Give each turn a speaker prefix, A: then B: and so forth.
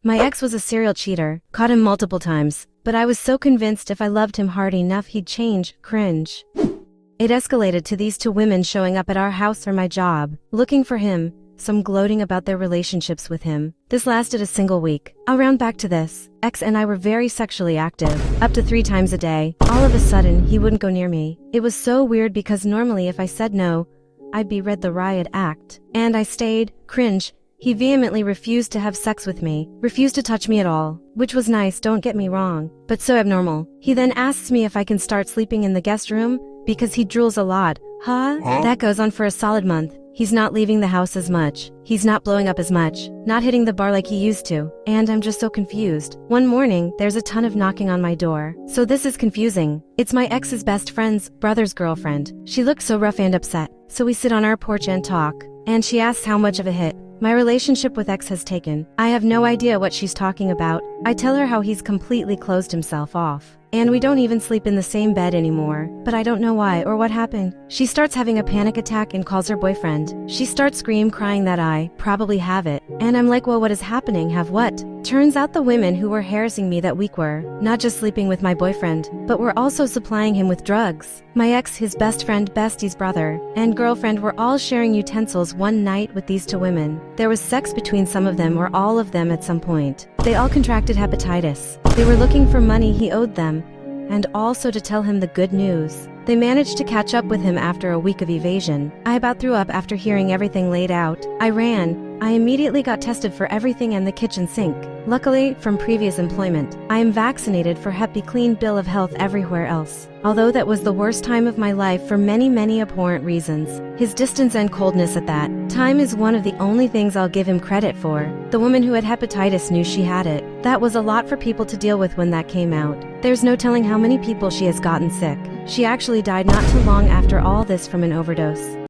A: My ex was a serial cheater, caught him multiple times, but I was so convinced if I loved him hard enough he'd change. Cringe. It escalated to these two women showing up at our house or my job, looking for him, some gloating about their relationships with him. This lasted a single week. I'll round back to this. Ex and I were very sexually active, up to 3 times a day. All of a sudden, he wouldn't go near me. It was so weird because normally if I said no, I'd be read the riot act. And I stayed. Cringe. He vehemently refused to have sex with me, refused to touch me at all, which was nice, don't get me wrong, but so abnormal. He then asks me if I can start sleeping in the guest room, because he drools a lot. Huh? That goes on for a solid month. He's not leaving the house as much. He's not blowing up as much, not hitting the bar like he used to, and I'm just so confused. One morning, there's a ton of knocking on my door. So this is confusing. It's my ex's best friend's brother's girlfriend. She looks so rough and upset. So we sit on our porch and talk, and she asks how much of a hit my relationship with ex has taken. I have no idea what she's talking about. I tell her how he's completely closed himself off. And we don't even sleep in the same bed anymore, but I don't know why or what happened. She starts having a panic attack and calls her boyfriend. She starts crying that I probably have it. And I'm like, well, what is happening? Have what? Turns out the women who were harassing me that week were not just sleeping with my boyfriend, but were also supplying him with drugs. My ex, his best friend, bestie's brother, and girlfriend were all sharing utensils one night with these two women. There was sex between some of them or all of them at some point. They all contracted hepatitis. They were looking for money he owed them, and also to tell him the good news. They managed to catch up with him after a week of evasion. I about threw up after hearing everything laid out. I ran. I immediately got tested for everything and the kitchen sink. Luckily, from previous employment, I am vaccinated for Hep B, clean bill of health everywhere else. Although that was the worst time of my life for many abhorrent reasons. His distance and coldness at that time is one of the only things I'll give him credit for. The woman who had hepatitis knew she had it. That was a lot for people to deal with when that came out. There's no telling how many people she has gotten sick. She actually died not too long after all this from an overdose.